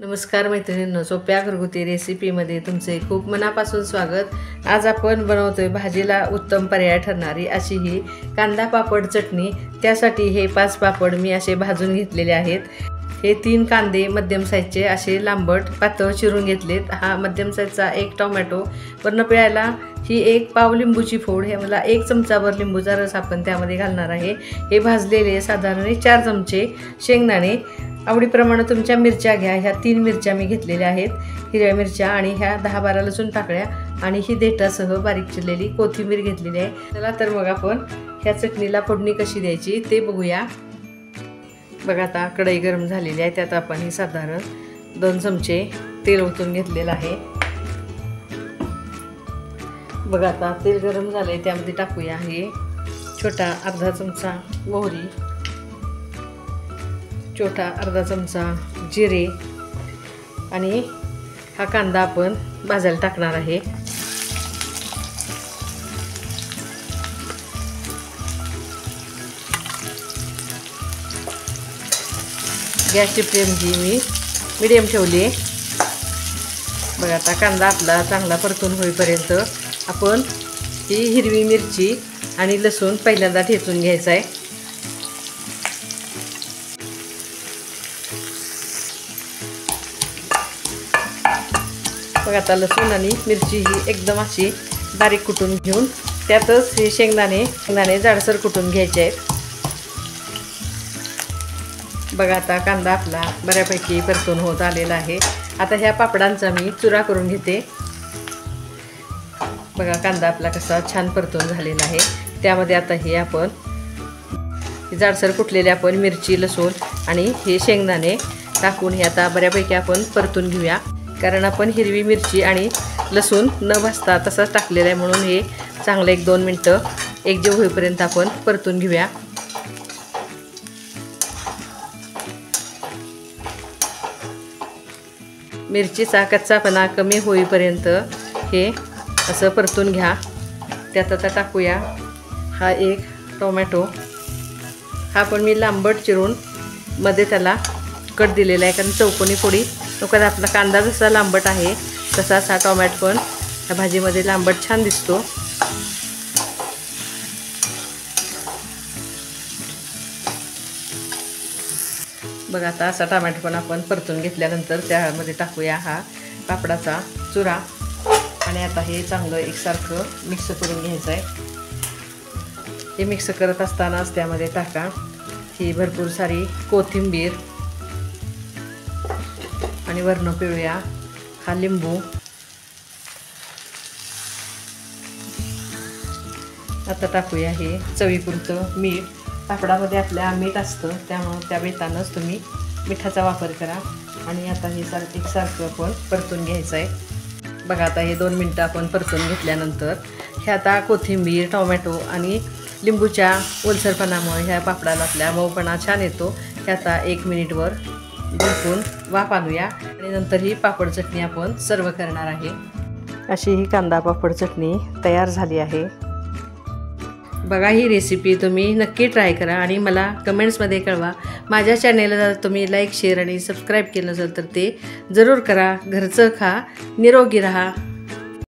नमस्कार मैत्रिणींनो, सोप्या घरगुती रेसिपीमध्ये तुमचे खूप मनापासून स्वागत। आज आपण बनवतोय भाजीला उत्तम पर्याय ठरणारी अशी ही कांदा पापड चटणी। त्यासाठी हे 5 पापड मी असे भाजून घेतलेले आहेत। हे 3 कांदे मध्यम साईजचे असे लांबट पातळ चिरून घेतलेत। हा मध्यम साईजचा 1 टोमॅटो, वर्ण पिळायला ही 1 पाव लिंबूची फोड, हे मला 1 चमचाभर लिंबूचा रस आपण त्यामध्ये घालणार आहे। हे भाजलेले साधारण 4 चमचे शेंगदाणे, आवडीप्रमाणे तुमच्या मिरच्या घ्या। ह्या 3 मिरच्या मी घेतलेल्या आहेत, हिरव्या मिरच्या, आणि ह्या 10-12 लसूण पाकळ्या, आणि ही देठासह बारीक चिरलेली कोथिंबीर घेतलेली आहे। चला तर मग आपण ह्या चटणीला फोडणी कशी द्यायची ते बघूया। बघा, आता कढई गरम झालेली आहे, त्यात आपण ही साधारण 2 चमचे तेल ओतून घेतलेलं आहे। बघा, आता तेल गरम झालंय, त्यामध्ये टाकूया हे छोटा अर्धा चमचा मोहरी, छोटा अर्धा चमचा जिरे, आणि हा कांदा आपण भाजायला टाकणार आहे। गॅसची फ्लेम ही मी मीडियम ठेवली आहे। बघा, आता कांदा आपला चांगला परतून होईपर्यंत आपण ही हिरवी मिरची आणि लसूण पहिल्यांदा ठेचून घ्यायचा आहे। बघा, आता लसूण आणि मिरची ही एकदम अशी बारीक कुटून घेऊन त्यातच हे शेंगदाणे जाडसर कुटून घ्यायचे आहेत। बघा, आता कांदा आपला बऱ्यापैकी परतून होत आलेला आहे। आता ह्या पापडांचा मी चुरा करून घेते। बघा, कांदा आपला कसा छान परतून झालेला आहे। त्यामध्ये आता हे आपण जाडसर कुटलेले आपण मिरची, लसूण आणि हे शेंगदाणे टाकून हे आता बऱ्यापैकी आपण परतून घेऊया। कारण आपण हिरवी मिरची आणि लसूण न भाजता तसाच टाकलेला आहे, म्हणून हे चांगलं 1-2 मिनटं एकजीव होईपर्यंत आपण परतून घेऊया। मिरचीचा कच्चापणा कमी होईपर्यंत हे असं परतून घ्या। त्यात आता टाकूया हा 1 टोमॅटो। हा पण मी लांबट चिरून मध्ये त्याला कट दिलेला आहे, कारण चौकोनी फोडी नको। आपला कांदा जसा लांबट आहे तसाच हा टोमॅटो पण ह्या भाजीमध्ये लांबट छान दिसतो। बघा, आता असा टोमॅटो पण आपण परतून घेतल्यानंतर त्यामध्ये टाकूया हा पापडाचा चुरा, आणि आता हे चांगलं एकसारखं मिक्स करून घ्यायचं आहे। हे मिक्स करत असतानाच त्यामध्ये टाका ही भरपूर सारी कोथिंबीर, आणि वर्ण पिळूया हा लिंबू। आता टाकूया हे चवीपुरतं मीठ। पापडामध्ये आपल्या मीठ असतं, त्यामुळे त्या बेतानंच तुम्ही मिठाचा वापर करा। आणि आता हे एकसारखं आपण परतून घ्यायचं आहे। बघा, आता हे 2 मिनटं आपण परतून घेतल्यानंतर हे आता कोथिंबीर, टोमॅटो आणि लिंबूच्या ओलसरपणामुळे ह्या पापडाला आपल्या मऊपणा छान येतो। हे आता 1 मिनिटवर झाकून वाफ आणूया, आणि नंतर ही पापड चटणी आपण सर्व करणार आहे। अशी ही कांदा पापड चटणी तयार झाली आहे। बघा, ही रेसिपी तुम्ही नक्की ट्राय करा आणि मला कमेंट्समध्ये कळवा। माझ्या चॅनेलला तुम्ही लाईक, शेअर आणि सबस्क्राईब केलं नसेल तर ते जरूर करा। घरचं खा, निरोगी राहा।